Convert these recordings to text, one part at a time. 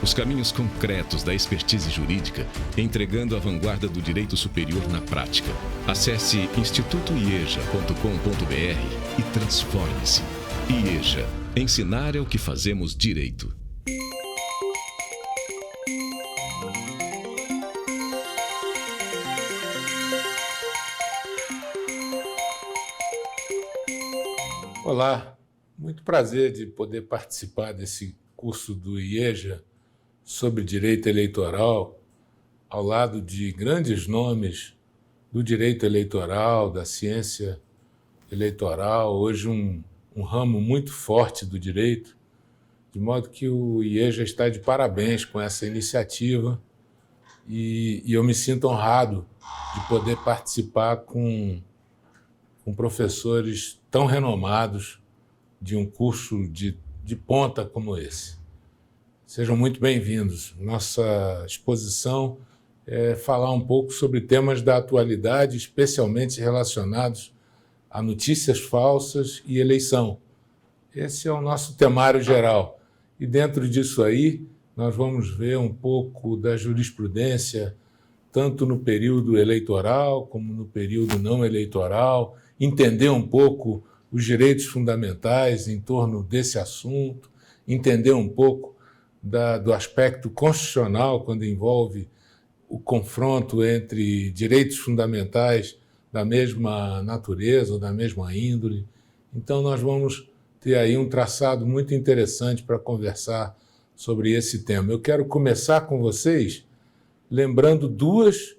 os caminhos concretos da expertise jurídica, entregando a vanguarda do direito superior na prática. Acesse institutoieja.com.br e transforme-se. IEJA. Ensinar é o que fazemos direito. Olá, muito prazer de poder participar desse curso do IEJA sobre direito eleitoral, ao lado de grandes nomes do direito eleitoral, da ciência eleitoral, hoje um ramo muito forte do direito, de modo que o IEJA está de parabéns com essa iniciativa e eu me sinto honrado de poder participar com professores tão renomados de um curso de ponta como esse. Sejam muito bem-vindos. Nossa exposição é falar um pouco sobre temas da atualidade, especialmente relacionados a notícias falsas e eleição. Esse é o nosso temário geral. E dentro disso aí, nós vamos ver um pouco da jurisprudência, tanto no período eleitoral como no período não eleitoral, entender um pouco os direitos fundamentais em torno desse assunto, entender um pouco do aspecto constitucional quando envolve o confronto entre direitos fundamentais da mesma natureza ou da mesma índole. Então, nós vamos ter aí um traçado muito interessante para conversar sobre esse tema. Eu quero começar com vocês lembrando duas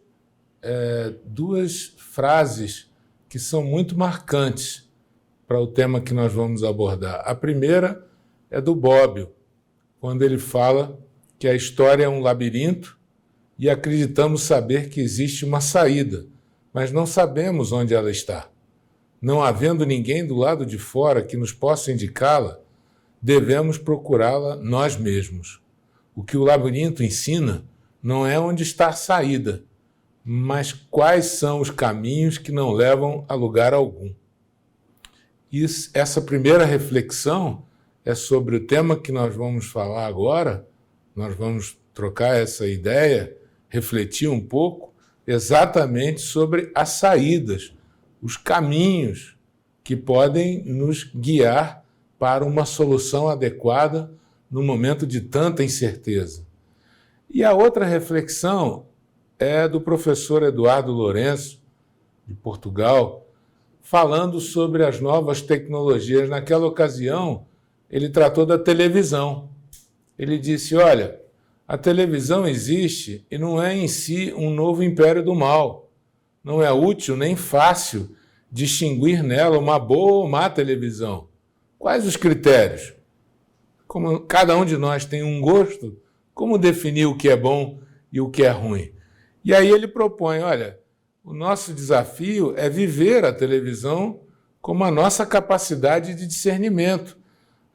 frases que são muito marcantes para o tema que nós vamos abordar. A primeira é do Bobbio, quando ele fala que a história é um labirinto e acreditamos saber que existe uma saída, mas não sabemos onde ela está. Não havendo ninguém do lado de fora que nos possa indicá-la, devemos procurá-la nós mesmos. O que o labirinto ensina não é onde está a saída, mas quais são os caminhos que não levam a lugar algum. Essa primeira reflexão é sobre o tema que nós vamos falar agora. Nós vamos trocar essa ideia, refletir um pouco exatamente sobre as saídas, os caminhos que podem nos guiar para uma solução adequada no momento de tanta incerteza. E a outra reflexão é do professor Eduardo Lourenço, de Portugal, falando sobre as novas tecnologias. Naquela ocasião, ele tratou da televisão. Ele disse, olha, a televisão existe e não é em si um novo império do mal. Não é útil nem fácil distinguir nela uma boa ou má televisão. Quais os critérios? Como cada um de nós tem um gosto, como definir o que é bom e o que é ruim? E aí ele propõe, olha, o nosso desafio é viver a televisão como a nossa capacidade de discernimento,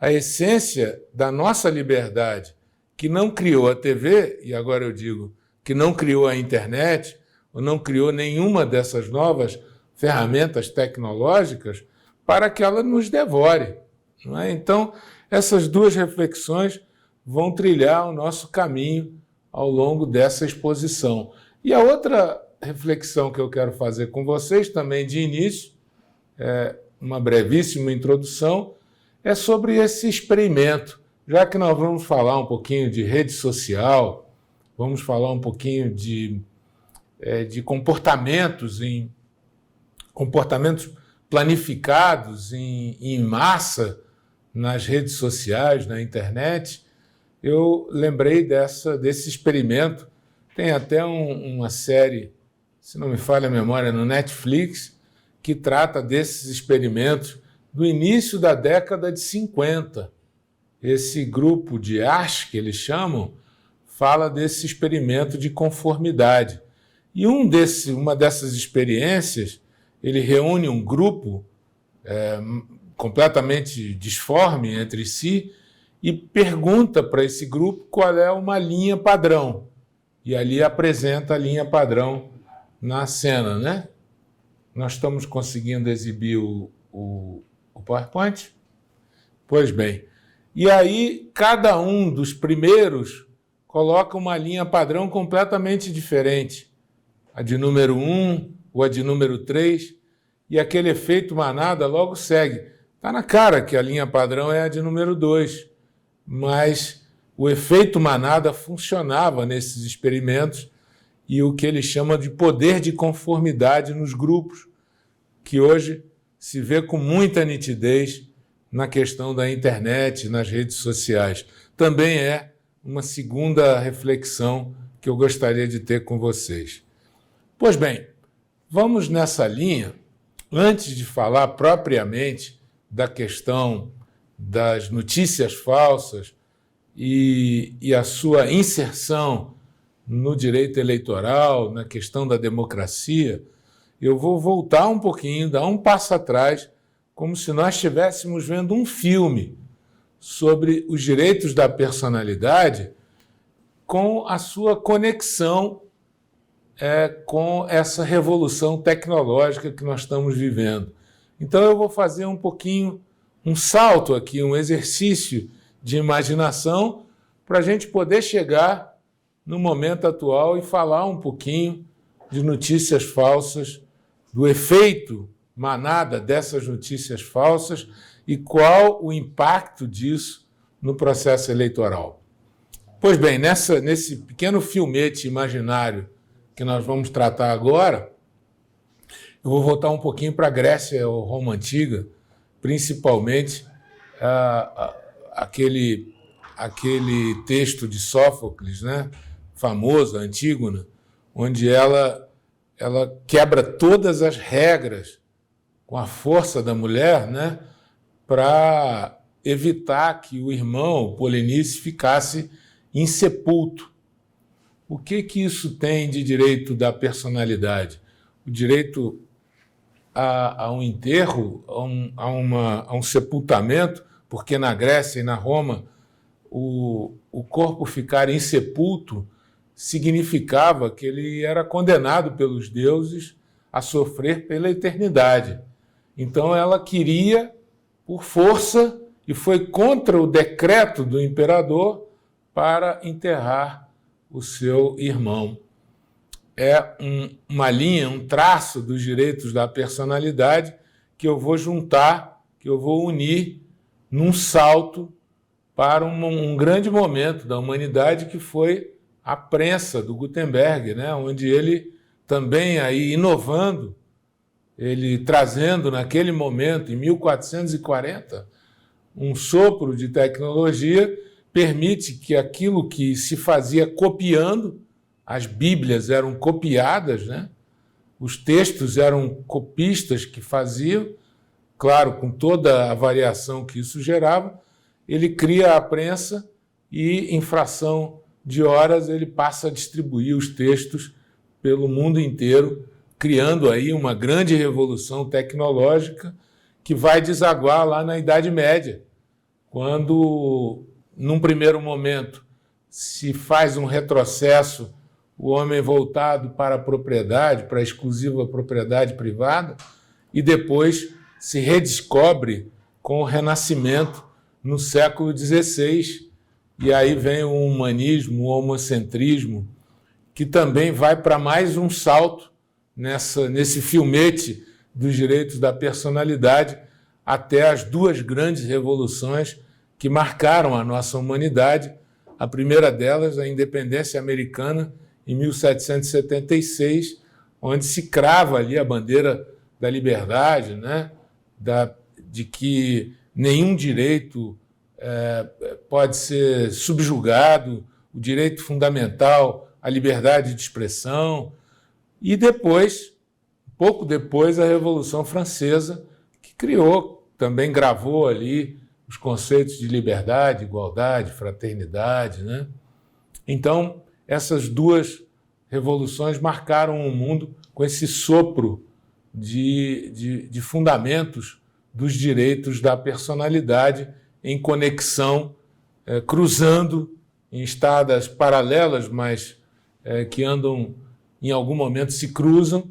a essência da nossa liberdade, que não criou a TV, e agora eu digo que não criou a internet, ou não criou nenhuma dessas novas ferramentas tecnológicas para que ela nos devore. Não é? Então, essas duas reflexões vão trilhar o nosso caminho ao longo dessa exposição. E a outra reflexão que eu quero fazer com vocês, também de início, uma brevíssima introdução, é sobre esse experimento. Já que nós vamos falar um pouquinho de rede social, vamos falar um pouquinho de comportamentos planificados em massa nas redes sociais, na internet, eu lembrei desse experimento. Tem até uma série, se não me falha a memória, no Netflix, que trata desses experimentos do início da década de 50. Esse grupo de Asch, que eles chamam, fala desse experimento de conformidade. E uma dessas experiências, ele reúne um grupo completamente disforme entre si e pergunta para esse grupo qual é uma linha padrão. E ali apresenta a linha padrão na cena, né? Nós estamos conseguindo exibir o PowerPoint? Pois bem. E aí, cada um dos primeiros coloca uma linha padrão completamente diferente. A de número 1 ou a de número 3, e aquele efeito manada logo segue. Está na cara que a linha padrão é a de número 2, mas o efeito manada funcionava nesses experimentos e o que ele chama de poder de conformidade nos grupos, que hoje se vê com muita nitidez na questão da internet, nas redes sociais. Também é uma segunda reflexão que eu gostaria de ter com vocês. Pois bem, vamos nessa linha, antes de falar propriamente da questão das notícias falsas e a sua inserção no direito eleitoral, na questão da democracia, eu vou voltar um pouquinho, dar um passo atrás, como se nós estivéssemos vendo um filme sobre os direitos da personalidade com a sua conexão com essa revolução tecnológica que nós estamos vivendo. Então eu vou fazer um pouquinho, um salto aqui, um exercício de imaginação para a gente poder chegar no momento atual e falar um pouquinho de notícias falsas, do efeito manada dessas notícias falsas e qual o impacto disso no processo eleitoral. Pois bem, nesse pequeno filmete imaginário que nós vamos tratar agora, eu vou voltar um pouquinho para a Grécia ou Roma Antiga, principalmente aquele texto de Sófocles, né, famoso, Antígona, onde ela quebra todas as regras com a força da mulher, né, para evitar que o irmão Polinice ficasse insepulto. O que isso tem de direito da personalidade? O direito a um enterro, a um sepultamento, porque na Grécia e na Roma o corpo ficar insepulto significava que ele era condenado pelos deuses a sofrer pela eternidade. Então ela queria, por força, e foi contra o decreto do imperador para enterrar o seu irmão. É uma linha, um traço dos direitos da personalidade que eu vou juntar, que eu vou unir num salto para um grande momento da humanidade, que foi a prensa do Gutenberg, né? Onde ele também, aí inovando, ele trazendo naquele momento, em 1440, um sopro de tecnologia, permite que aquilo que se fazia copiando, as Bíblias eram copiadas, né? Os textos eram copistas que faziam, claro, com toda a variação que isso gerava, ele cria a prensa e, em fração de horas, ele passa a distribuir os textos pelo mundo inteiro, criando aí uma grande revolução tecnológica que vai desaguar lá na Idade Média, quando, num primeiro momento, se faz um retrocesso, o homem voltado para a propriedade, para a exclusiva propriedade privada, e depois se redescobre com o Renascimento no século XVI, e aí vem o humanismo, o homocentrismo, que também vai para mais um salto nesse filmete dos direitos da personalidade, até as duas grandes revoluções que marcaram a nossa humanidade. A primeira delas, a independência americana, em 1776, onde se crava ali a bandeira da liberdade, né? De que nenhum direito pode ser subjugado, o direito fundamental, a liberdade de expressão. E depois, pouco depois, a Revolução Francesa, que criou, também gravou ali os conceitos de liberdade, igualdade, fraternidade, né? Então, essas duas revoluções marcaram o mundo com esse sopro de fundamentos dos direitos da personalidade em conexão, cruzando em estradas paralelas, mas que andam, em algum momento, se cruzam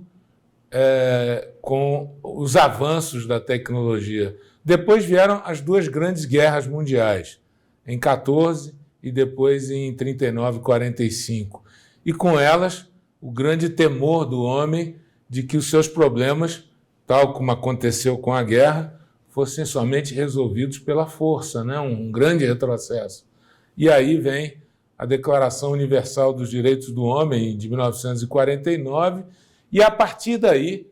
com os avanços da tecnologia. Depois vieram as duas grandes guerras mundiais, em 14 e depois em 39 e 45. E com elas, o grande temor do homem de que os seus problemas, tal como aconteceu com a guerra, fossem somente resolvidos pela força, né? Um grande retrocesso. E aí vem a Declaração Universal dos Direitos do Homem, de 1949, e a partir daí,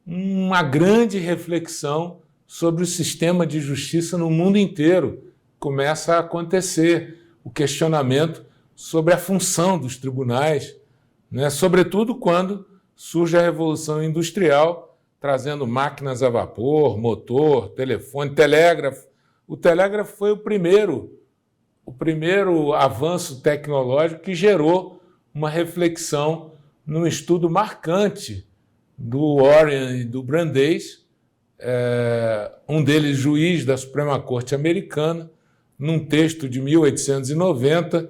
uma grande reflexão sobre o sistema de justiça no mundo inteiro começa a acontecer, o questionamento sobre a função dos tribunais, né? Sobretudo quando surge a Revolução Industrial, trazendo máquinas a vapor, motor, telefone, telégrafo. O telégrafo foi o primeiro avanço tecnológico que gerou uma reflexão num estudo marcante do Warren e do Brandeis, um deles juiz da Suprema Corte Americana, num texto de 1890,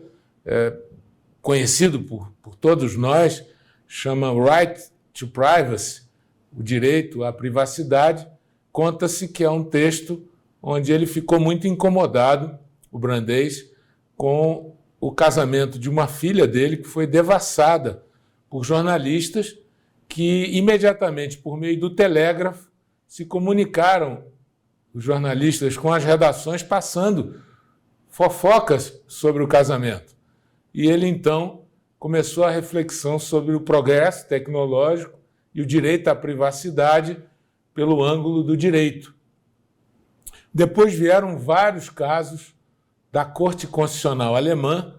conhecido por todos nós, chama Right to Privacy, o direito à privacidade. Conta-se que é um texto onde ele ficou muito incomodado, o Brandeis, com o casamento de uma filha dele que foi devassada por jornalistas que imediatamente, por meio do telégrafo, se comunicaram, os jornalistas, com as redações, passando fofocas sobre o casamento. E ele, então, começou a reflexão sobre o progresso tecnológico e o direito à privacidade pelo ângulo do direito. Depois vieram vários casos da Corte Constitucional Alemã,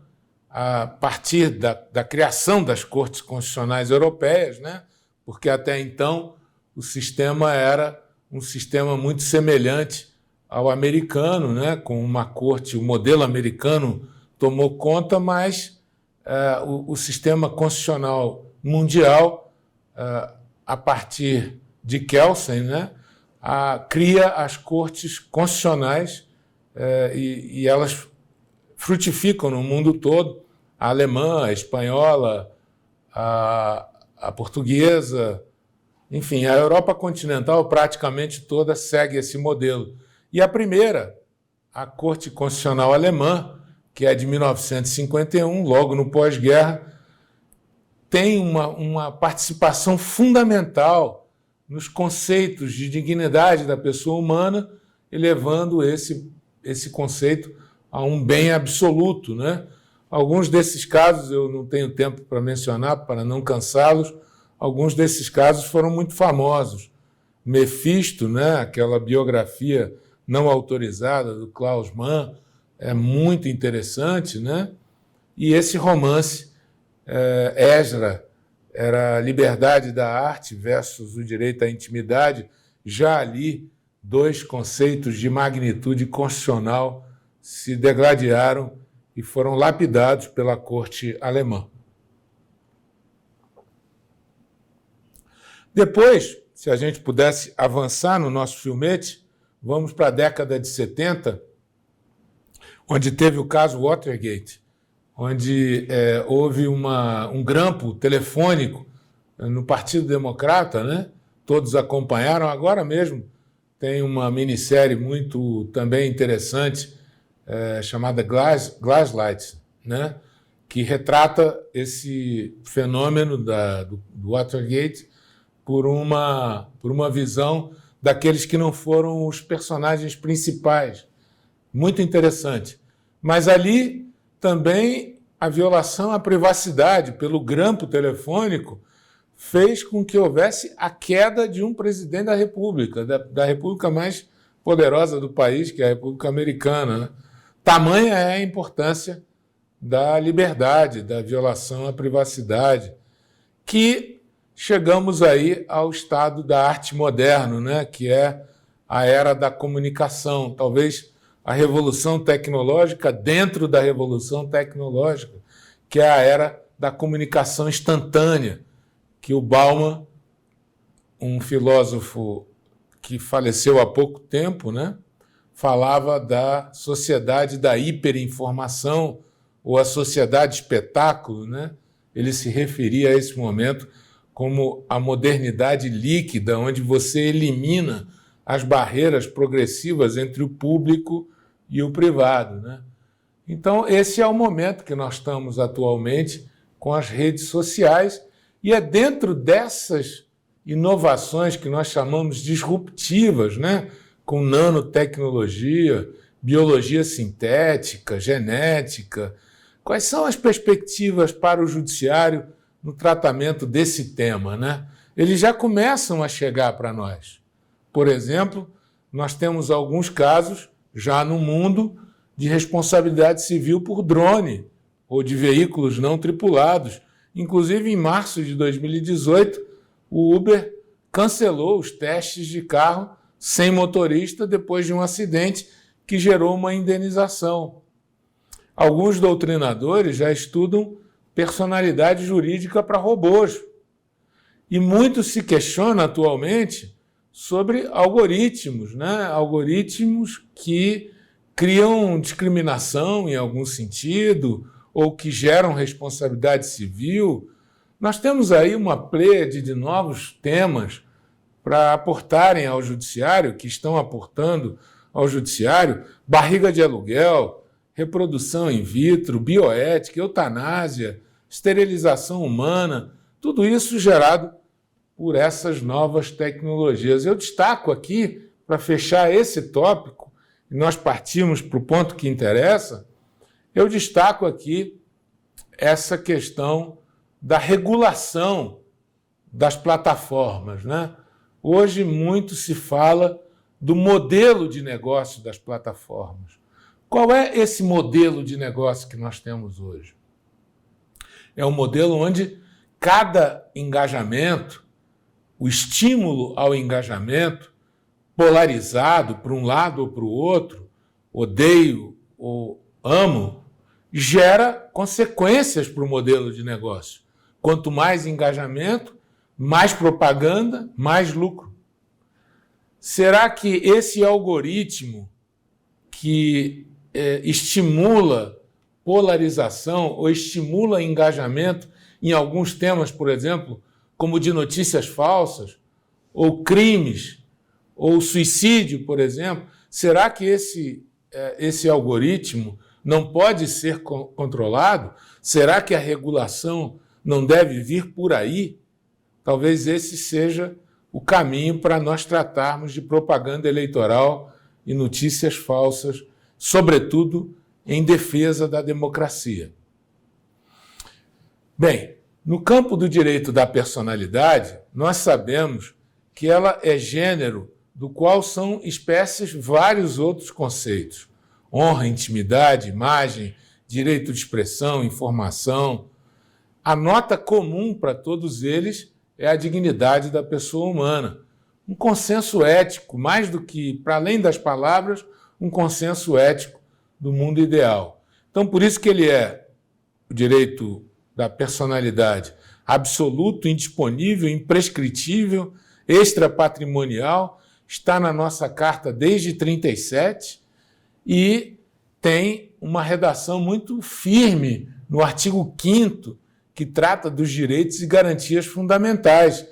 a partir da criação das Cortes Constitucionais Europeias, né? Porque até então o sistema era um sistema muito semelhante ao americano, né? Com uma corte, o modelo americano tomou conta, mas o sistema constitucional mundial, a partir de Kelsen, né? Cria as cortes constitucionais e elas frutificam no mundo todo, a alemã, a espanhola, a portuguesa, enfim, a Europa continental praticamente toda segue esse modelo. E a primeira, a Corte Constitucional Alemã, que é de 1951, logo no pós-guerra, tem uma participação fundamental nos conceitos de dignidade da pessoa humana, elevando esse conceito a um bem absoluto, né? Alguns desses casos, eu não tenho tempo para mencionar, para não cansá-los, alguns desses casos foram muito famosos. Mephisto, né? Aquela biografia não autorizada do Klaus Mann, é muito interessante, né? E esse romance, Esdra, era a liberdade da arte versus o direito à intimidade, já ali dois conceitos de magnitude constitucional se degladiaram e foram lapidados pela corte alemã. Depois, se a gente pudesse avançar no nosso filmete, vamos para a década de 70, onde teve o caso Watergate, onde houve um grampo telefônico no Partido Democrata, né? Todos acompanharam. Agora mesmo tem uma minissérie muito também interessante, chamada Gaslight, né? Que retrata esse fenômeno do Watergate por uma visão daqueles que não foram os personagens principais. Muito interessante. Mas ali também a violação à privacidade pelo grampo telefônico fez com que houvesse a queda de um presidente da República, da República mais poderosa do país, que é a República Americana, né? Tamanha é a importância da liberdade, da violação à privacidade, que chegamos aí ao estado da arte moderno, né? Que é a era da comunicação, talvez a revolução tecnológica dentro da revolução tecnológica, que é a era da comunicação instantânea, que o Bauman, um filósofo que faleceu há pouco tempo, né, falava da sociedade da hiperinformação, ou a sociedade espetáculo, né? Ele se referia a esse momento como a modernidade líquida, onde você elimina as barreiras progressivas entre o público e o privado, né? Então, esse é o momento que nós estamos atualmente com as redes sociais, e é dentro dessas inovações que nós chamamos disruptivas, né? Com nanotecnologia, biologia sintética, genética. Quais são as perspectivas para o judiciário no tratamento desse tema, né? Eles já começam a chegar para nós. Por exemplo, nós temos alguns casos já no mundo de responsabilidade civil por drone ou de veículos não tripulados. Inclusive, em março de 2018, o Uber cancelou os testes de carro sem motorista depois de um acidente que gerou uma indenização. Alguns doutrinadores já estudam personalidade jurídica para robôs. E muito se questiona atualmente sobre algoritmos, né? Algoritmos que criam discriminação em algum sentido ou que geram responsabilidade civil. Nós temos aí uma pleiade de novos temas para aportarem ao judiciário, que estão aportando ao judiciário: barriga de aluguel, reprodução in vitro, bioética, eutanásia, esterilização humana, tudo isso gerado por essas novas tecnologias. Eu destaco aqui, para fechar esse tópico, e nós partimos para o ponto que interessa, eu destaco aqui essa questão da regulação das plataformas, né? Hoje muito se fala do modelo de negócio das plataformas. Qual é esse modelo de negócio que nós temos hoje? É um modelo onde cada engajamento, o estímulo ao engajamento, polarizado para um lado ou para o outro, odeio ou amo, gera consequências para o modelo de negócio. Quanto mais engajamento, mais propaganda, mais lucro. Será que esse algoritmo que estimula polarização ou estimula engajamento em alguns temas, por exemplo, como de notícias falsas, ou crimes, ou suicídio, por exemplo, será que esse algoritmo não pode ser controlado? Será que a regulação não deve vir por aí? Talvez esse seja o caminho para nós tratarmos de propaganda eleitoral e notícias falsas, sobretudo em defesa da democracia. Bem, no campo do direito da personalidade, nós sabemos que ela é gênero do qual são espécies vários outros conceitos: honra, intimidade, imagem, direito de expressão, informação. A nota comum para todos eles é a dignidade da pessoa humana. Um consenso ético, mais do que, para além das palavras, um consenso ético do mundo ideal. Então, por isso que ele é o direito da personalidade absoluto, indisponível, imprescritível, extrapatrimonial, está na nossa Carta desde 1937 e tem uma redação muito firme no artigo 5º, que trata dos direitos e garantias fundamentais,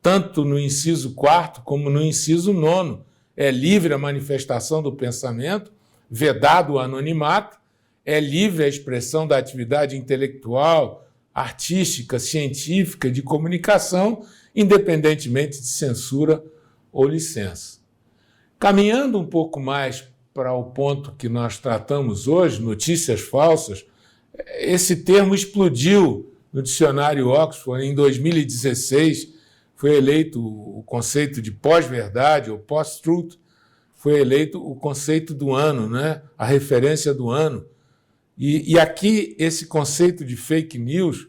tanto no inciso 4º como no inciso 9º. É livre a manifestação do pensamento, vedado o anonimato, é livre a expressão da atividade intelectual, artística, científica, de comunicação, independentemente de censura ou licença. Caminhando um pouco mais para o ponto que nós tratamos hoje, notícias falsas, esse termo explodiu no dicionário Oxford em 2016, foi eleito o conceito de pós-verdade ou post-truth, foi eleito o conceito do ano, né? A referência do ano. E aqui esse conceito de fake news,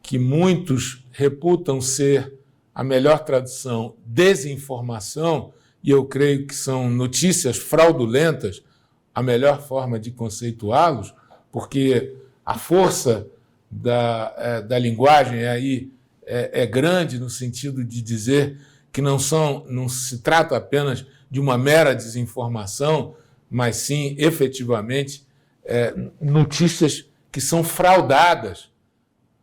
que muitos reputam ser a melhor tradução, desinformação, e eu creio que são notícias fraudulentas, a melhor forma de conceituá-los, porque a força da linguagem aí é grande no sentido de dizer que não se trata apenas de uma mera desinformação, mas sim, efetivamente, notícias que são fraudadas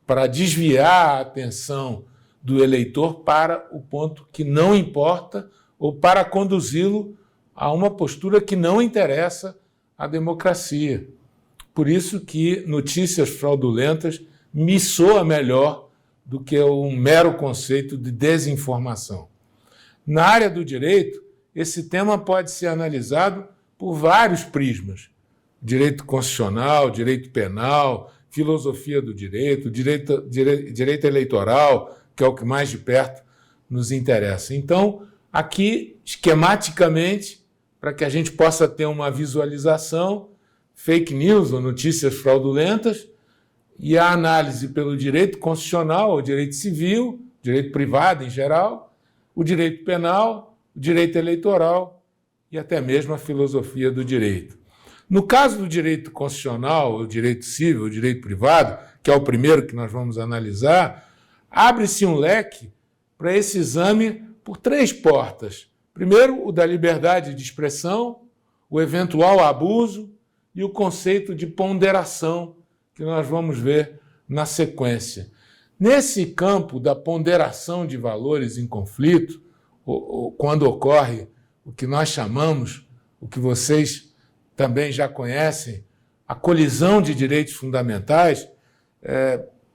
para desviar a atenção do eleitor para o ponto que não importa ou para conduzi-lo a uma postura que não interessa à democracia. Por isso que notícias fraudulentas me soa melhor do que um mero conceito de desinformação. Na área do direito, esse tema pode ser analisado por vários prismas: direito constitucional, direito penal, filosofia do direito, direito eleitoral, que é o que mais de perto nos interessa. Então, aqui, esquematicamente, para que a gente possa ter uma visualização, fake news ou notícias fraudulentas, e a análise pelo direito constitucional, o direito civil, direito privado em geral, o direito penal, o direito eleitoral e até mesmo a filosofia do direito. No caso do direito constitucional, o direito civil, o direito privado, que é o primeiro que nós vamos analisar, abre-se um leque para esse exame por 3 portas. Primeiro, o da liberdade de expressão, o eventual abuso e o conceito de ponderação, que nós vamos ver na sequência. Nesse campo da ponderação de valores em conflito, quando ocorre o que nós chamamos, o que vocês também já conhecem, a colisão de direitos fundamentais,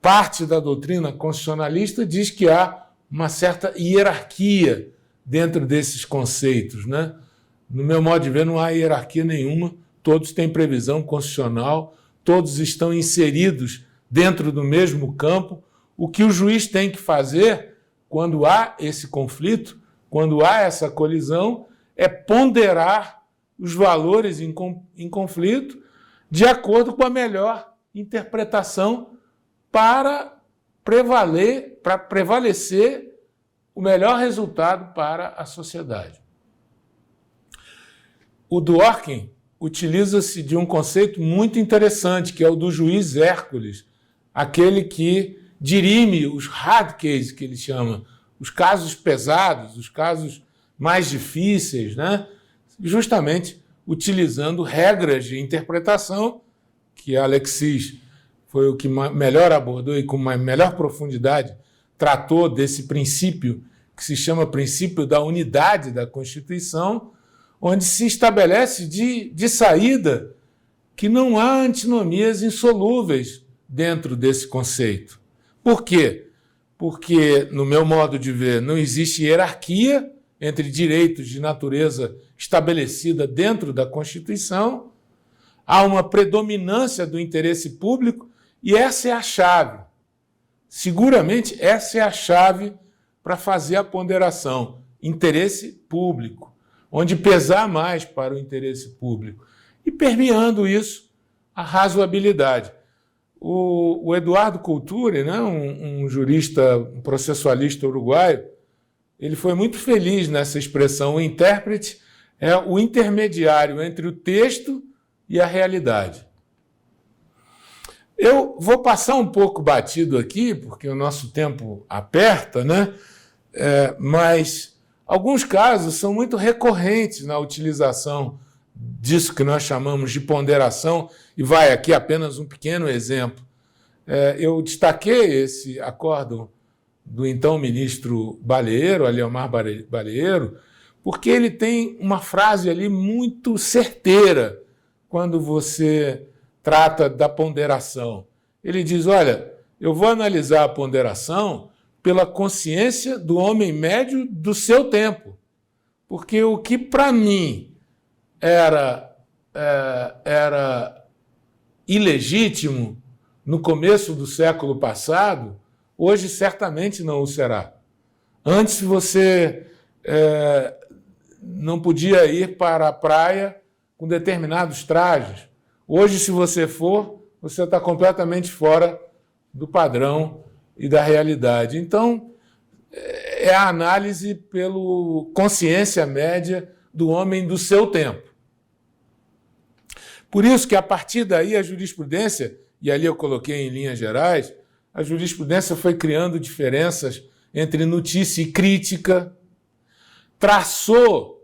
parte da doutrina constitucionalista diz que há uma certa hierarquia dentro desses conceitos, né? No meu modo de ver, não há hierarquia nenhuma, todos têm previsão constitucional, todos estão inseridos dentro do mesmo campo. O que o juiz tem que fazer quando há esse conflito, quando há essa colisão, é ponderar os valores em conflito de acordo com a melhor interpretação para prevalecer o melhor resultado para a sociedade. O Dworkin utiliza-se de um conceito muito interessante, que é o do juiz Hércules, aquele que dirime os hard cases, que ele chama, os casos pesados, os casos mais difíceis, né? Justamente utilizando regras de interpretação, que Alexis foi o que melhor abordou e com melhor profundidade tratou desse princípio, que se chama princípio da unidade da Constituição, onde se estabelece de saída que não há antinomias insolúveis dentro desse conceito. Por quê? Porque, no meu modo de ver, não existe hierarquia entre direitos de natureza estabelecida dentro da Constituição, há uma predominância do interesse público e essa é a chave. Seguramente, essa é a chave para fazer a ponderação. Interesse público, onde pesar mais para o interesse público. E permeando isso, a razoabilidade. O Eduardo Culturi, né, um jurista, um processualista uruguaio, ele foi muito feliz nessa expressão. O intérprete é o intermediário entre o texto e a realidade. Eu vou passar um pouco batido aqui, porque o nosso tempo aperta, né? Mas alguns casos são muito recorrentes na utilização disso que nós chamamos de ponderação, e vai aqui apenas um pequeno exemplo. Eu destaquei esse acórdão do então ministro Baleiro, Aliomar Baleiro, porque ele tem uma frase ali muito certeira quando você trata da ponderação. Ele diz, olha, eu vou analisar a ponderação pela consciência do homem médio do seu tempo, porque o que para mim era ilegítimo no começo do século passado, hoje certamente não o será. Antes você não podia ir para a praia com determinados trajes. Hoje, se você for, você está completamente fora do padrão e da realidade. Então, é a análise pela consciência média do homem do seu tempo. Por isso que, a partir daí, a jurisprudência, e ali eu coloquei em linhas gerais, a jurisprudência foi criando diferenças entre notícia e crítica, traçou,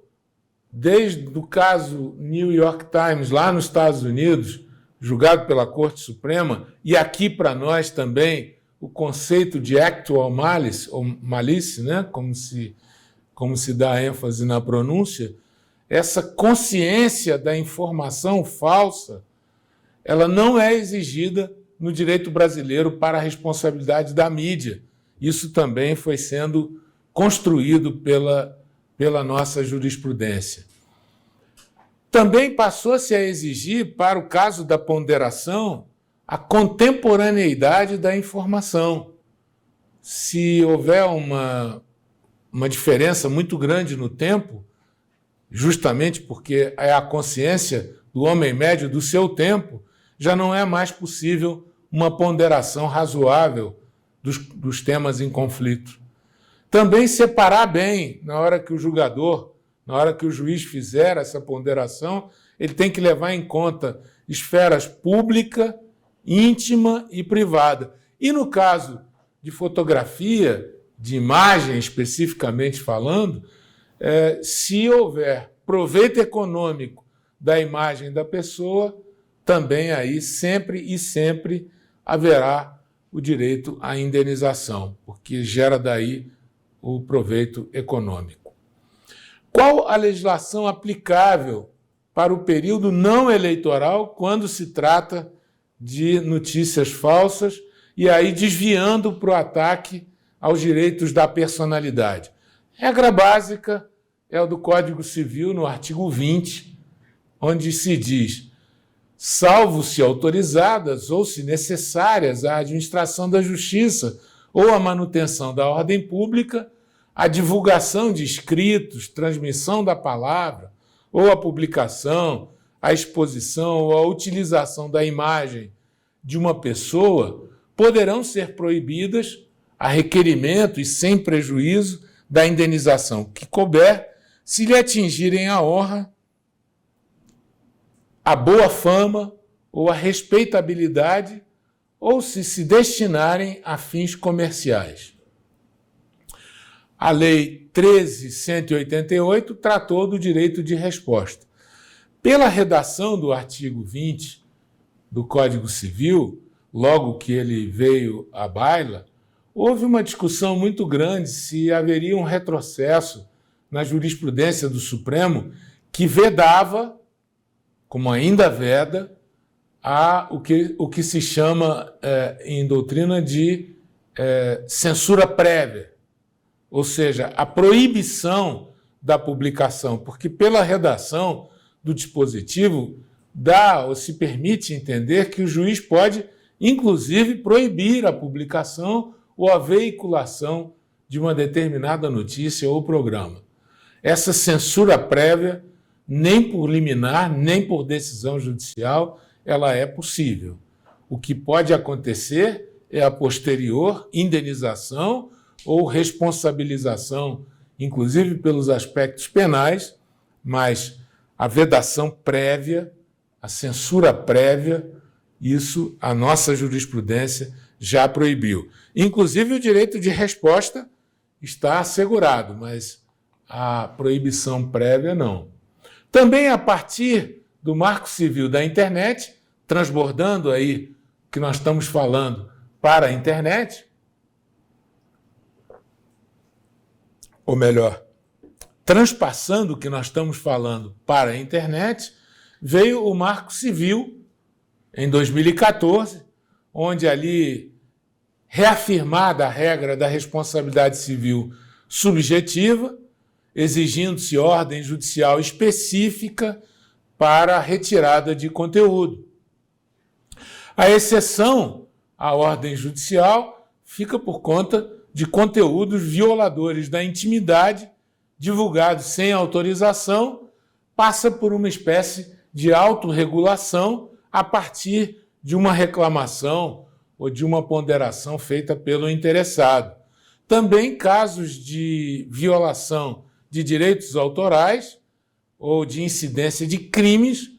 desde o caso New York Times, lá nos Estados Unidos, julgado pela Corte Suprema, e aqui para nós também, o conceito de actual malice, ou malice, né? como se dá ênfase na pronúncia, essa consciência da informação falsa ela não é exigida no direito brasileiro para a responsabilidade da mídia. Isso também foi sendo construído pela nossa jurisprudência. Também passou-se a exigir, para o caso da ponderação, a contemporaneidade da informação. Se houver uma diferença muito grande no tempo, justamente porque é a consciência do homem médio do seu tempo, já não é mais possível uma ponderação razoável dos temas em conflito. Também separar bem, na hora que o julgador, na hora que o juiz fizer essa ponderação, ele tem que levar em conta esferas pública, íntima e privada. E no caso de fotografia, de imagem especificamente falando, se houver proveito econômico da imagem da pessoa, também aí sempre haverá o direito à indenização, porque gera daí o proveito econômico. Qual a legislação aplicável para o período não eleitoral quando se trata de notícias falsas e aí desviando para o ataque aos direitos da personalidade? Regra básica é o do Código Civil, no artigo 20, onde se diz: salvo se autorizadas ou se necessárias à administração da justiça ou à manutenção da ordem pública, a divulgação de escritos, transmissão da palavra, ou a publicação, a exposição ou a utilização da imagem de uma pessoa poderão ser proibidas a requerimento e sem prejuízo da indenização que couber, se lhe atingirem a honra, a boa fama ou a respeitabilidade, ou se destinarem a fins comerciais. A Lei 13.188 tratou do direito de resposta. Pela redação do artigo 20 do Código Civil, logo que ele veio à baila, houve uma discussão muito grande se haveria um retrocesso na jurisprudência do Supremo que vedava, como ainda veda, o que se chama em doutrina de censura prévia, ou seja, a proibição da publicação, porque pela redação do dispositivo dá ou se permite entender que o juiz pode, inclusive, proibir a publicação ou a veiculação de uma determinada notícia ou programa. Essa censura prévia, nem por liminar, nem por decisão judicial, ela é possível. O que pode acontecer é a posterior indenização ou responsabilização, inclusive pelos aspectos penais, mas a vedação prévia, a censura prévia, isso a nossa jurisprudência já proibiu. Inclusive o direito de resposta está assegurado, mas a proibição prévia não. Também a partir do Marco Civil da Internet, transbordando aí o que nós estamos falando para a internet, ou melhor, transpassando o que nós estamos falando para a internet, veio o Marco Civil, em 2014, onde ali, reafirmada a regra da responsabilidade civil subjetiva, exigindo-se ordem judicial específica para a retirada de conteúdo. A exceção à ordem judicial fica por conta de conteúdos violadores da intimidade, divulgados sem autorização, passa por uma espécie de autorregulação a partir de uma reclamação ou de uma ponderação feita pelo interessado. Também casos de violação de direitos autorais ou de incidência de crimes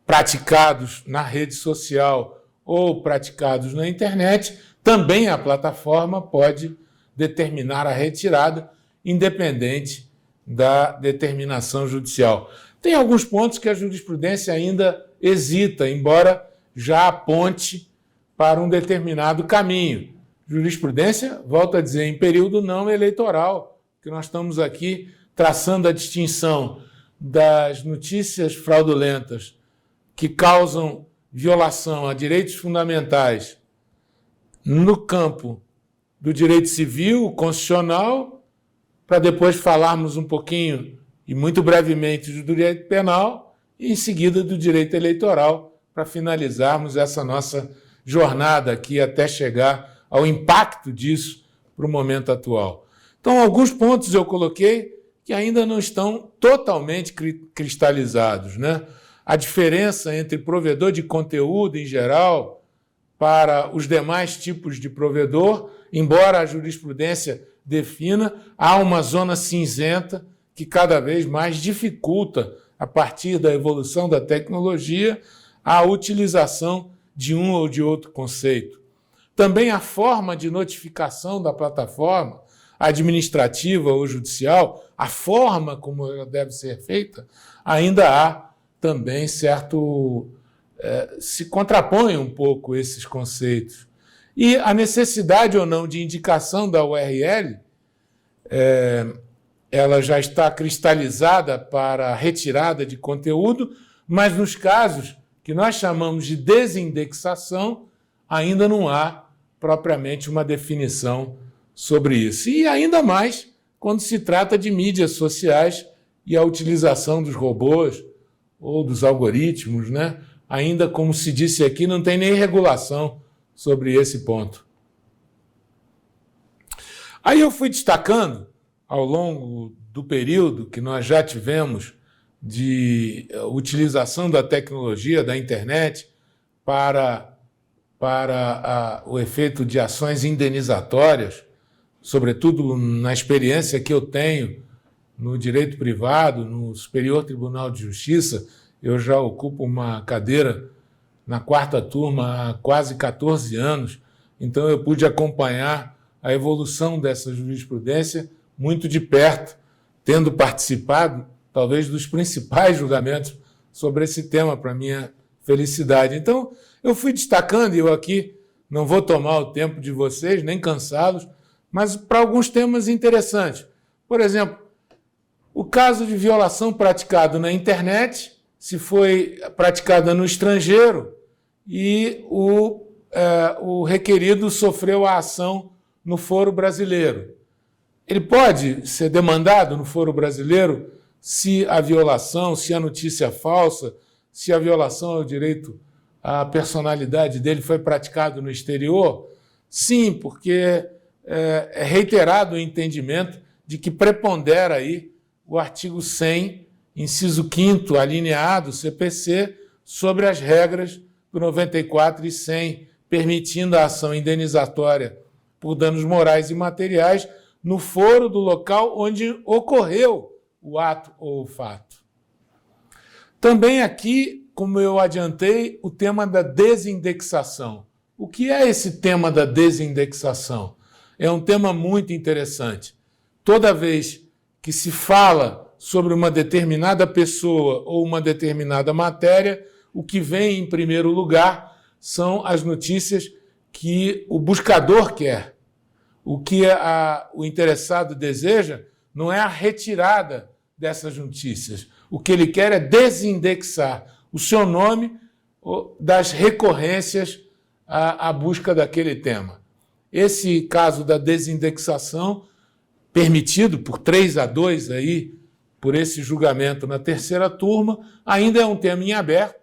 praticados na rede social ou praticados na internet, também a plataforma pode determinar a retirada, independente da determinação judicial. Tem alguns pontos que a jurisprudência ainda hesita, embora já aponte para um determinado caminho. Jurisprudência, volto a dizer, em período não eleitoral, que nós estamos aqui traçando a distinção das notícias fraudulentas que causam violação a direitos fundamentais no campo do direito civil, constitucional, para depois falarmos um pouquinho, e muito brevemente, do direito penal, e em seguida do direito eleitoral, para finalizarmos essa nossa jornada aqui até chegar ao impacto disso para o momento atual. Então, alguns pontos eu coloquei que ainda não estão totalmente cristalizados, né? A diferença entre provedor de conteúdo em geral para os demais tipos de provedor, embora a jurisprudência defina, há uma zona cinzenta que cada vez mais dificulta, a partir da evolução da tecnologia, a utilização de um ou de outro conceito. Também a forma de notificação da plataforma, administrativa ou judicial, a forma como ela deve ser feita, ainda há também certo... se contrapõem um pouco esses conceitos. E a necessidade ou não de indicação da URL, ela já está cristalizada para a retirada de conteúdo, mas nos casos que nós chamamos de desindexação, ainda não há propriamente uma definição sobre isso. E ainda mais quando se trata de mídias sociais e a utilização dos robôs ou dos algoritmos, né? Ainda, como se disse aqui, não tem nem regulação sobre esse ponto. Aí eu fui destacando, ao longo do período que nós já tivemos de utilização da tecnologia, da internet, para o efeito de ações indenizatórias, sobretudo na experiência que eu tenho no direito privado, no Superior Tribunal de Justiça. Eu já ocupo uma cadeira na 4ª turma há quase 14 anos, então eu pude acompanhar a evolução dessa jurisprudência muito de perto, tendo participado, talvez, dos principais julgamentos sobre esse tema, para minha felicidade. Então, eu fui destacando, e eu aqui não vou tomar o tempo de vocês, nem cansá-los, mas para alguns temas interessantes. Por exemplo, o caso de violação praticado na internet, se foi praticada no estrangeiro e o requerido sofreu a ação no foro brasileiro. Ele pode ser demandado no foro brasileiro se a violação, se a notícia é falsa, se a violação ao direito à personalidade dele foi praticado no exterior? Sim, porque é reiterado o entendimento de que prepondera aí o artigo 100, inciso 5º, alineado, CPC, sobre as regras do 94 e 100, permitindo a ação indenizatória por danos morais e materiais no foro do local onde ocorreu o ato ou o fato. Também aqui, como eu adiantei, o tema da desindexação. O que é esse tema da desindexação? É um tema muito interessante. Toda vez que se fala sobre uma determinada pessoa ou uma determinada matéria, o que vem em primeiro lugar são as notícias que o buscador quer. O que o interessado deseja não é a retirada dessas notícias. O que ele quer é desindexar o seu nome das recorrências à busca daquele tema. Esse caso da desindexação, permitido por 3-2 aí, por esse julgamento na 3ª turma, ainda é um tema em aberto.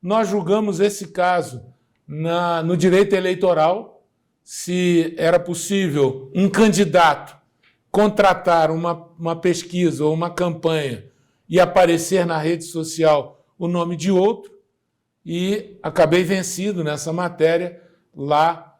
Nós julgamos esse caso no direito eleitoral, se era possível um candidato contratar uma pesquisa ou uma campanha e aparecer na rede social o nome de outro, e acabei vencido nessa matéria lá,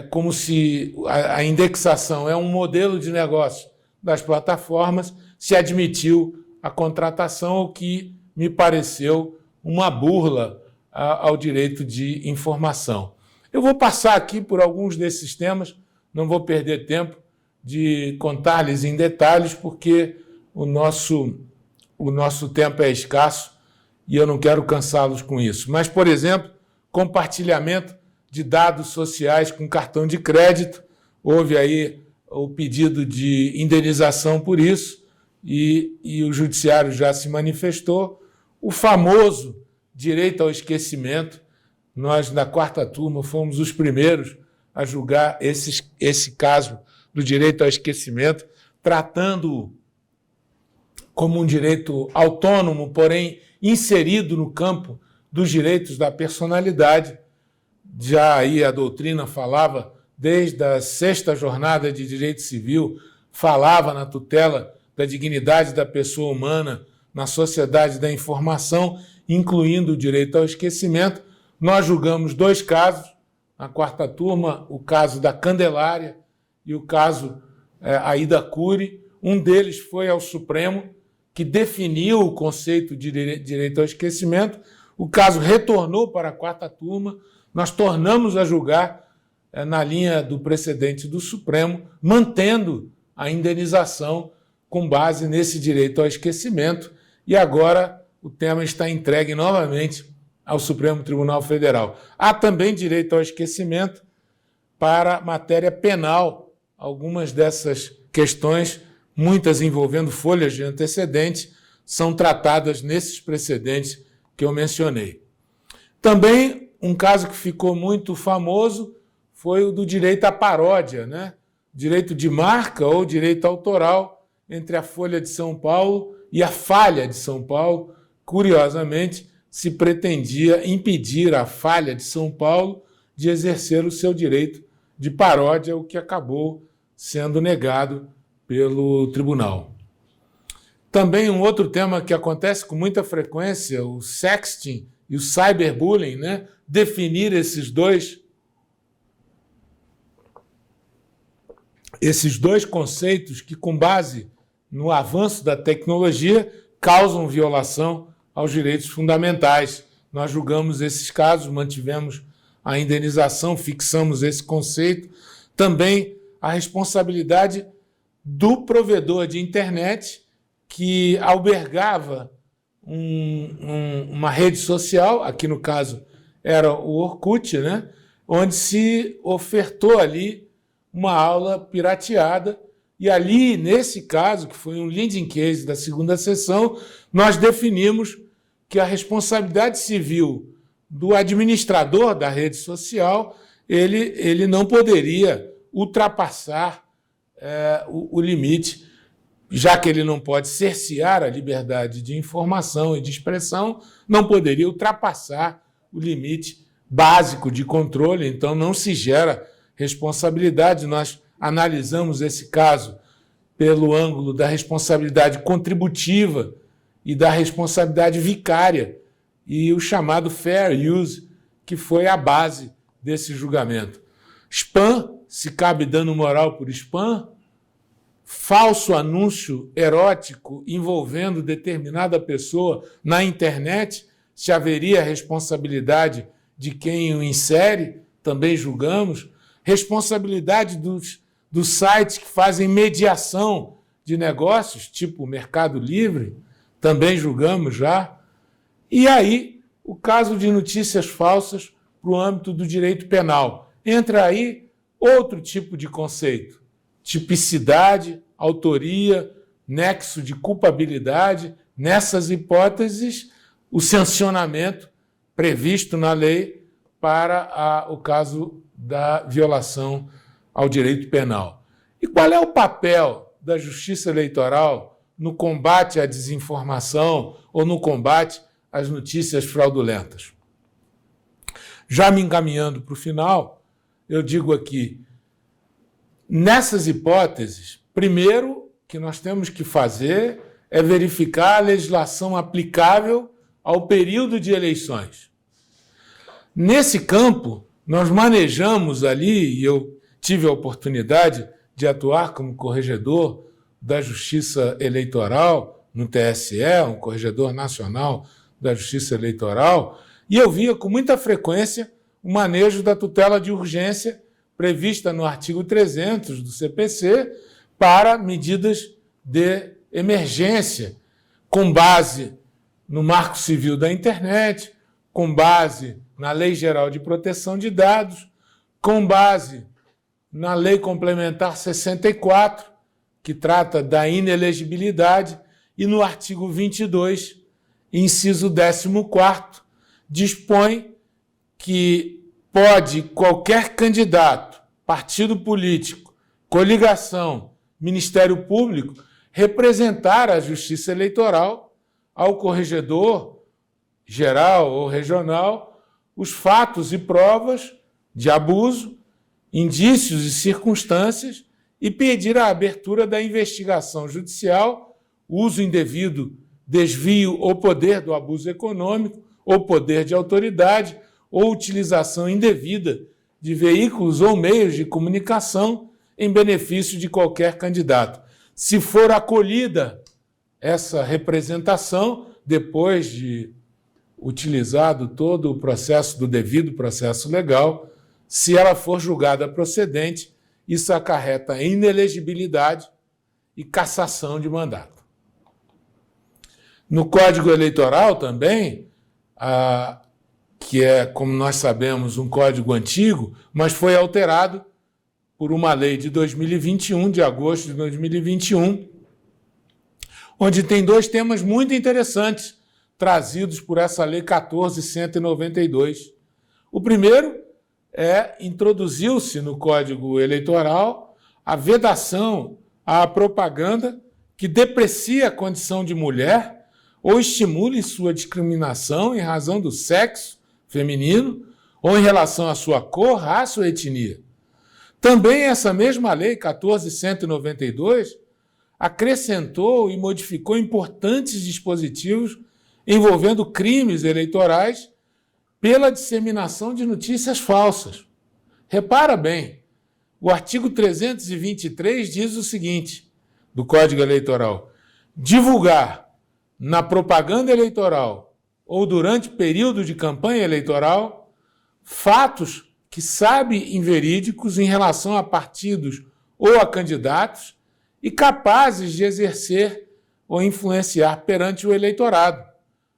como se a indexação é um modelo de negócio das plataformas, se admitiu a contratação, o que me pareceu uma burla ao direito de informação. Eu vou passar aqui por alguns desses temas, não vou perder tempo de contar-lhes em detalhes, porque o nosso tempo é escasso e eu não quero cansá-los com isso. Mas, por exemplo, compartilhamento de dados sociais com cartão de crédito, houve aí o pedido de indenização por isso, e o judiciário já se manifestou. O famoso direito ao esquecimento, nós, da quarta turma, fomos os primeiros a julgar esse caso do direito ao esquecimento, tratando-o como um direito autônomo, porém inserido no campo dos direitos da personalidade. Já aí a doutrina falava, desde a 6ª jornada de direito civil, falava na tutela da dignidade da pessoa humana na sociedade da informação, incluindo o direito ao esquecimento. Nós julgamos 2 casos, na quarta turma, o caso da Candelária e o caso Aida Cury. Um deles foi ao Supremo, que definiu o conceito de direito ao esquecimento. O caso retornou para a quarta turma, nós tornamos a julgar na linha do precedente do Supremo, mantendo a indenização com base nesse direito ao esquecimento, e agora o tema está entregue novamente ao Supremo Tribunal Federal. Há também direito ao esquecimento para matéria penal. Algumas dessas questões, muitas envolvendo folhas de antecedentes, são tratadas nesses precedentes que eu mencionei. Também um caso que ficou muito famoso foi o do direito à paródia, né? Direito de marca ou direito autoral entre a Folha de São Paulo e a Falha de São Paulo. Curiosamente, se pretendia impedir a Falha de São Paulo de exercer o seu direito de paródia, o que acabou sendo negado pelo tribunal. Também um outro tema que acontece com muita frequência, o sexting e o cyberbullying, né? Definir esses dois conceitos que, com base no avanço da tecnologia, causam violação aos direitos fundamentais. Nós julgamos esses casos, mantivemos a indenização, fixamos esse conceito. Também a responsabilidade do provedor de internet que albergava uma rede social, aqui no caso era o Orkut, né? Onde se ofertou ali uma aula pirateada, e ali, nesse caso, que foi um leading case da 2ª sessão, nós definimos que a responsabilidade civil do administrador da rede social, ele não poderia ultrapassar o limite, já que ele não pode cercear a liberdade de informação e de expressão, não poderia ultrapassar o limite básico de controle, então não se gera responsabilidade. Nós analisamos esse caso pelo ângulo da responsabilidade contributiva e da responsabilidade vicária, e o chamado fair use, que foi a base desse julgamento. Spam, se cabe dano moral por spam, falso anúncio erótico envolvendo determinada pessoa na internet, se haveria responsabilidade de quem o insere, também julgamos. Responsabilidade dos sites que fazem mediação de negócios, tipo o Mercado Livre, também julgamos já. E aí, o caso de notícias falsas para o âmbito do direito penal. Entra aí outro tipo de conceito: tipicidade, autoria, nexo de culpabilidade. Nessas hipóteses, o sancionamento previsto na lei para o caso da violação ao direito penal. E qual é o papel da Justiça Eleitoral no combate à desinformação ou no combate às notícias fraudulentas? Já me encaminhando para o final, eu digo aqui, nessas hipóteses, primeiro que nós temos que fazer é verificar a legislação aplicável ao período de eleições. Nesse campo, nós manejamos ali, e eu tive a oportunidade de atuar como corregedor da Justiça Eleitoral no TSE, um corregedor nacional da Justiça Eleitoral, e eu via com muita frequência o manejo da tutela de urgência prevista no artigo 300 do CPC para medidas de emergência, com base no Marco Civil da Internet, com base na Lei Geral de Proteção de Dados, com base na Lei Complementar 64, que trata da inelegibilidade, e no artigo 22, inciso 14º, dispõe que pode qualquer candidato, partido político, coligação, Ministério Público, representar a Justiça Eleitoral ao corregedor geral ou regional os fatos e provas de abuso, indícios e circunstâncias e pedir a abertura da investigação judicial, uso indevido, desvio ou poder do abuso econômico ou poder de autoridade ou utilização indevida de veículos ou meios de comunicação em benefício de qualquer candidato. Se for acolhida essa representação, depois de utilizado todo o processo do devido processo legal, se ela for julgada procedente, isso acarreta inelegibilidade e cassação de mandato. No Código Eleitoral também, que é, como nós sabemos, um código antigo, mas foi alterado por uma lei de 2021, de agosto de 2021, onde tem dois temas muito interessantes trazidos por essa Lei 14.192. O primeiro introduziu-se no Código Eleitoral a vedação à propaganda que deprecia a condição de mulher ou estimule sua discriminação em razão do sexo feminino ou em relação à sua cor, raça ou etnia. Também essa mesma Lei 14.192 acrescentou e modificou importantes dispositivos envolvendo crimes eleitorais pela disseminação de notícias falsas. Repara bem, o artigo 323 diz o seguinte, do Código Eleitoral: divulgar na propaganda eleitoral ou durante período de campanha eleitoral fatos que sabe inverídicos em relação a partidos ou a candidatos e capazes de exercer ou influenciar perante o eleitorado.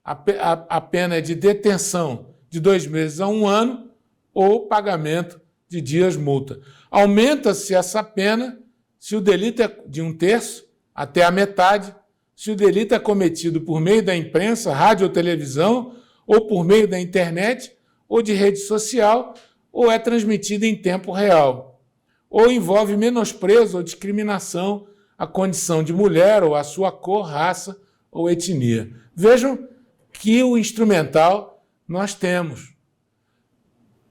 A pena é de detenção de 2 meses a 1 ano ou pagamento de dias multa. Aumenta-se essa pena se o delito é de 1/3 até a metade, se o delito é cometido por meio da imprensa, rádio ou televisão, ou por meio da internet ou de rede social, ou é transmitido em tempo real, ou envolve menosprezo ou discriminação à condição de mulher ou à sua cor, raça ou etnia. Vejam que o instrumental nós temos.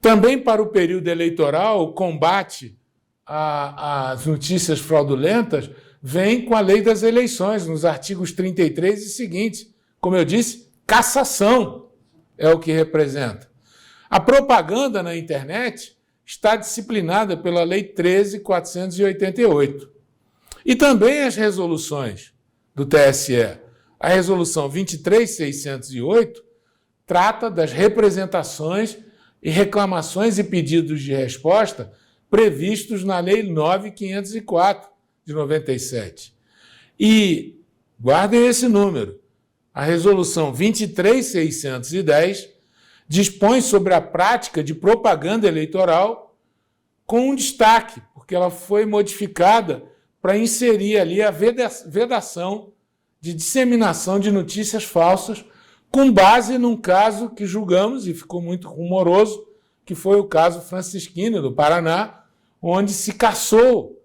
Também para o período eleitoral, o combate às notícias fraudulentas vem com a Lei das Eleições, nos artigos 33 e seguintes. Como eu disse, cassação é o que representa. A propaganda na internet está disciplinada pela Lei 13.488. E também as resoluções do TSE. A resolução 23.608 trata das representações e reclamações e pedidos de resposta previstos na Lei 9.504, de 97. E, guardem esse número, a resolução 23.610 dispõe sobre a prática de propaganda eleitoral com um destaque, porque ela foi modificada para inserir ali a vedação de disseminação de notícias falsas com base num caso que julgamos e ficou muito rumoroso, que foi o caso Francisquini, do Paraná, onde se cassou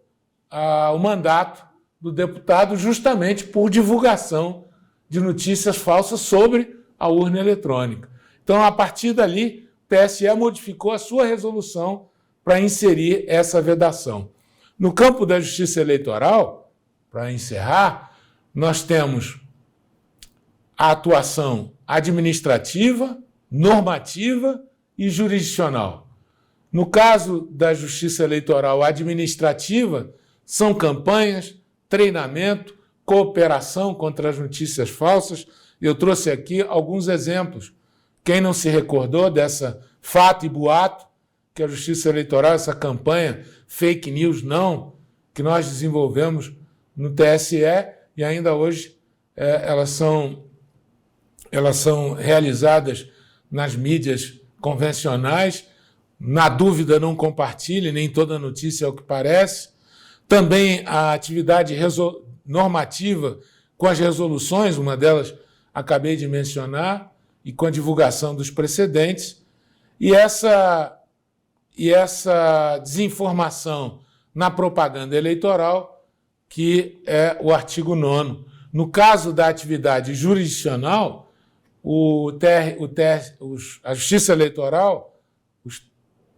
o mandato do deputado justamente por divulgação de notícias falsas sobre a urna eletrônica. Então, a partir dali, o TSE modificou a sua resolução para inserir essa vedação. No campo da justiça eleitoral, para encerrar, nós temos a atuação administrativa, normativa e jurisdicional. No caso da justiça eleitoral administrativa, são campanhas, treinamento, cooperação contra as notícias falsas. Eu trouxe aqui alguns exemplos. Quem não se recordou dessa fato e boato, que a Justiça Eleitoral, essa campanha Fake News Não, que nós desenvolvemos no TSE, e ainda hoje elas são realizadas nas mídias convencionais. Na dúvida, não compartilhe, nem toda notícia é o que parece. Também a atividade normativa com as resoluções, uma delas acabei de mencionar, e com a divulgação dos precedentes. E essa desinformação na propaganda eleitoral, que é o artigo 9º. No caso da atividade jurisdicional, a Justiça Eleitoral, os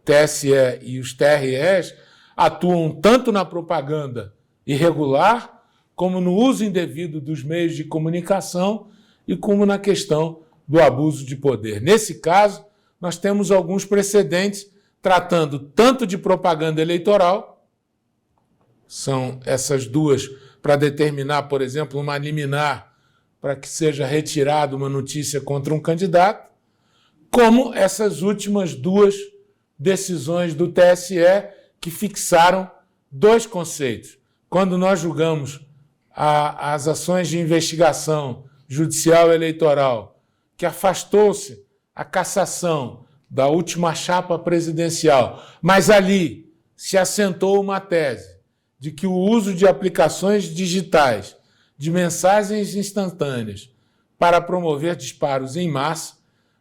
TSE e os TREs, atuam tanto na propaganda irregular, como no uso indevido dos meios de comunicação e como na questão do abuso de poder. Nesse caso, nós temos alguns precedentes tratando tanto de propaganda eleitoral, são essas duas para determinar, por exemplo, uma liminar para que seja retirada uma notícia contra um candidato, como essas últimas duas decisões do TSE que fixaram dois conceitos. Quando nós julgamos as ações de investigação judicial eleitoral, que afastou-se a cassação da última chapa presidencial, mas ali se assentou uma tese de que o uso de aplicações digitais, de mensagens instantâneas, para promover disparos em massa,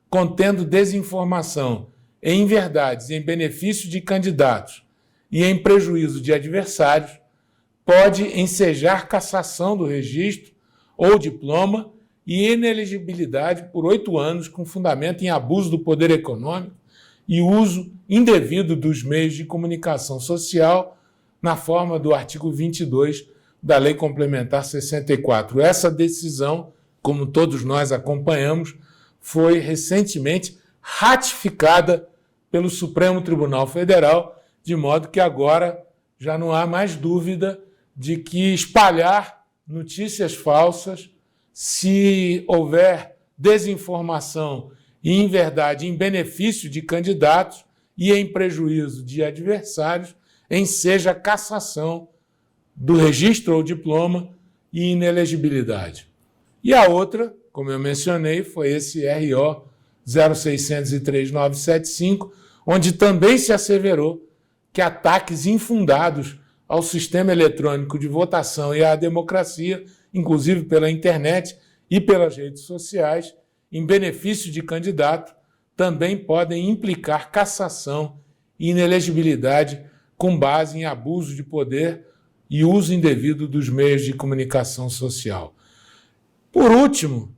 contendo desinformação e inverdades em benefício de candidatos e em prejuízo de adversários, pode ensejar cassação do registro ou diploma e inelegibilidade por 8 anos com fundamento em abuso do poder econômico e uso indevido dos meios de comunicação social na forma do artigo 22 da Lei Complementar 64. Essa decisão, como todos nós acompanhamos, foi recentemente ratificada pelo Supremo Tribunal Federal, de modo que agora já não há mais dúvida de que espalhar notícias falsas, se houver desinformação e inverdade em benefício de candidatos e em prejuízo de adversários, enseja cassação do registro ou diploma e inelegibilidade. E a outra, como eu mencionei, foi esse RO 0603-975, onde também se asseverou que ataques infundados ao sistema eletrônico de votação e à democracia, inclusive pela internet e pelas redes sociais, em benefício de candidato, também podem implicar cassação e inelegibilidade com base em abuso de poder e uso indevido dos meios de comunicação social. Por último,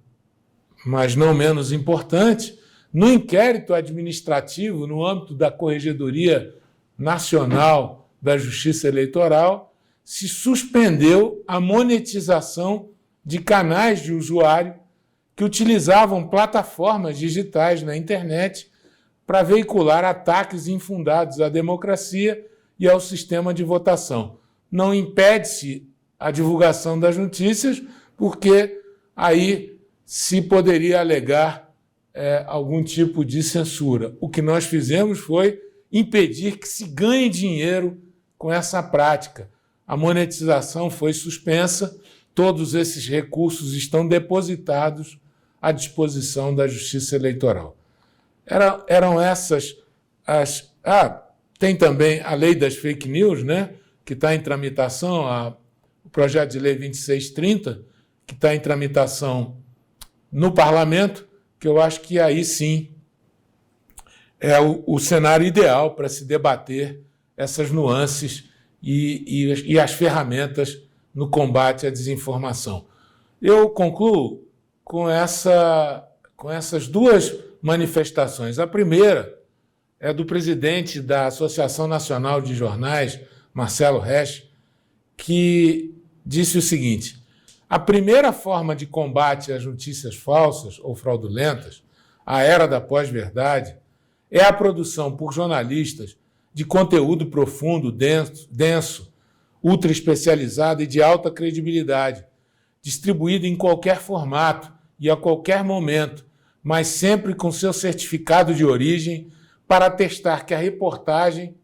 mas não menos importante, no inquérito administrativo, no âmbito da Corregedoria Nacional da Justiça Eleitoral, se suspendeu a monetização de canais de usuário que utilizavam plataformas digitais na internet para veicular ataques infundados à democracia e ao sistema de votação. Não impede-se a divulgação das notícias, porque aí se poderia alegar algum tipo de censura. O que nós fizemos foi impedir que se ganhe dinheiro com essa prática. A monetização foi suspensa, todos esses recursos estão depositados à disposição da Justiça Eleitoral. Eram essas as... tem também a lei das fake news, né, que está em tramitação, o projeto de lei 2630, que está em tramitação no Parlamento, que eu acho que aí sim é o cenário ideal para se debater essas nuances e as ferramentas no combate à desinformação. Eu concluo com essas duas manifestações. A primeira é do presidente da Associação Nacional de Jornais, Marcelo Resch, que disse o seguinte: a primeira forma de combate às notícias falsas ou fraudulentas, a era da pós-verdade, é a produção por jornalistas de conteúdo profundo, denso, ultra especializado e de alta credibilidade, distribuído em qualquer formato e a qualquer momento, mas sempre com seu certificado de origem, para atestar que a reportagem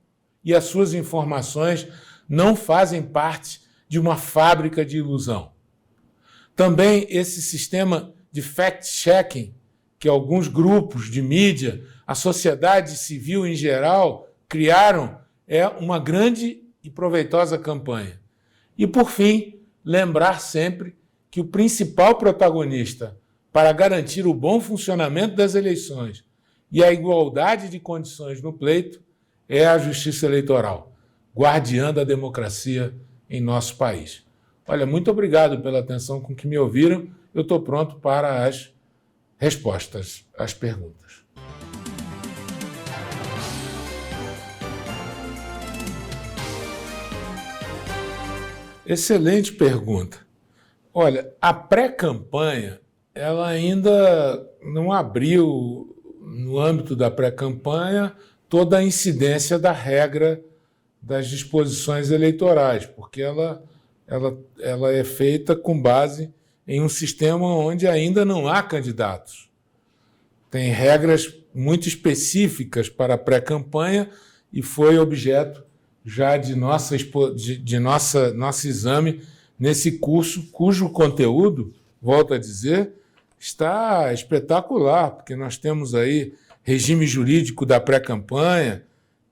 e as suas informações não fazem parte de uma fábrica de ilusão. Também esse sistema de fact-checking que alguns grupos de mídia, a sociedade civil em geral, criaram, é uma grande e proveitosa campanha. E, por fim, lembrar sempre que o principal protagonista para garantir o bom funcionamento das eleições e a igualdade de condições no pleito é a justiça eleitoral, guardiã da democracia em nosso país. Olha, muito obrigado pela atenção com que me ouviram. Eu estou pronto para as respostas às perguntas. Excelente pergunta. Olha, a pré-campanha, ela ainda não abriu, no âmbito da pré-campanha, toda a incidência da regra das disposições eleitorais, porque ela é feita com base em um sistema onde ainda não há candidatos. Tem regras muito específicas para a pré-campanha e foi objeto já de nosso exame nesse curso, cujo conteúdo, volto a dizer, está espetacular, porque nós temos aí regime jurídico da pré-campanha,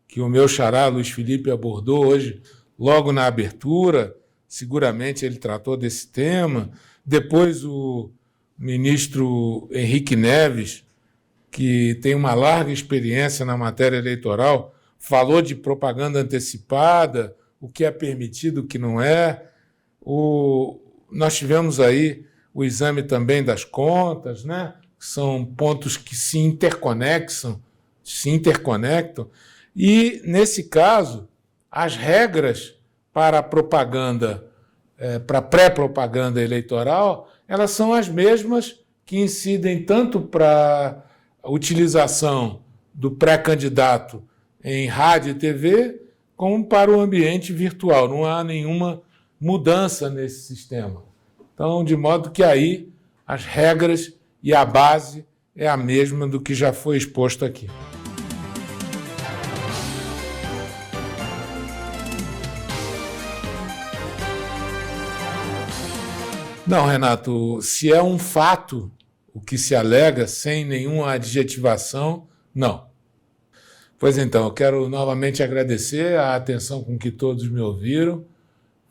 que o meu xará Luiz Felipe abordou hoje, logo na abertura, seguramente ele tratou desse tema. Depois o ministro Henrique Neves, que tem uma larga experiência na matéria eleitoral, falou de propaganda antecipada, o que é permitido, o que não é. Nós tivemos aí o exame também das contas, né? São pontos que se interconectam, e, nesse caso, as regras para a propaganda, para a pré-propaganda eleitoral, elas são as mesmas que incidem tanto para a utilização do pré-candidato em rádio e TV, como para o ambiente virtual. Não há nenhuma mudança nesse sistema. Então, de modo que aí as regras e a base é a mesma do que já foi exposto aqui. Não, Renato, se é um fato o que se alega, sem nenhuma adjetivação, não. Pois então, eu quero novamente agradecer a atenção com que todos me ouviram.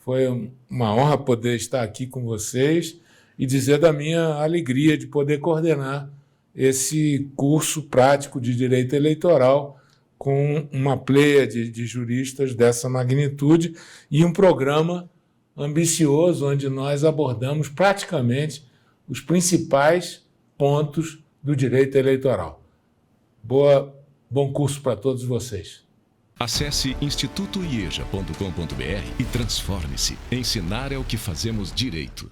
Foi uma honra poder estar aqui com vocês e dizer da minha alegria de poder coordenar esse curso prático de direito eleitoral com uma pleiade de juristas dessa magnitude e um programa ambicioso onde nós abordamos praticamente os principais pontos do direito eleitoral. Bom curso para todos vocês. Acesse institutoieja.com.br e transforme-se. Ensinar é o que fazemos direito.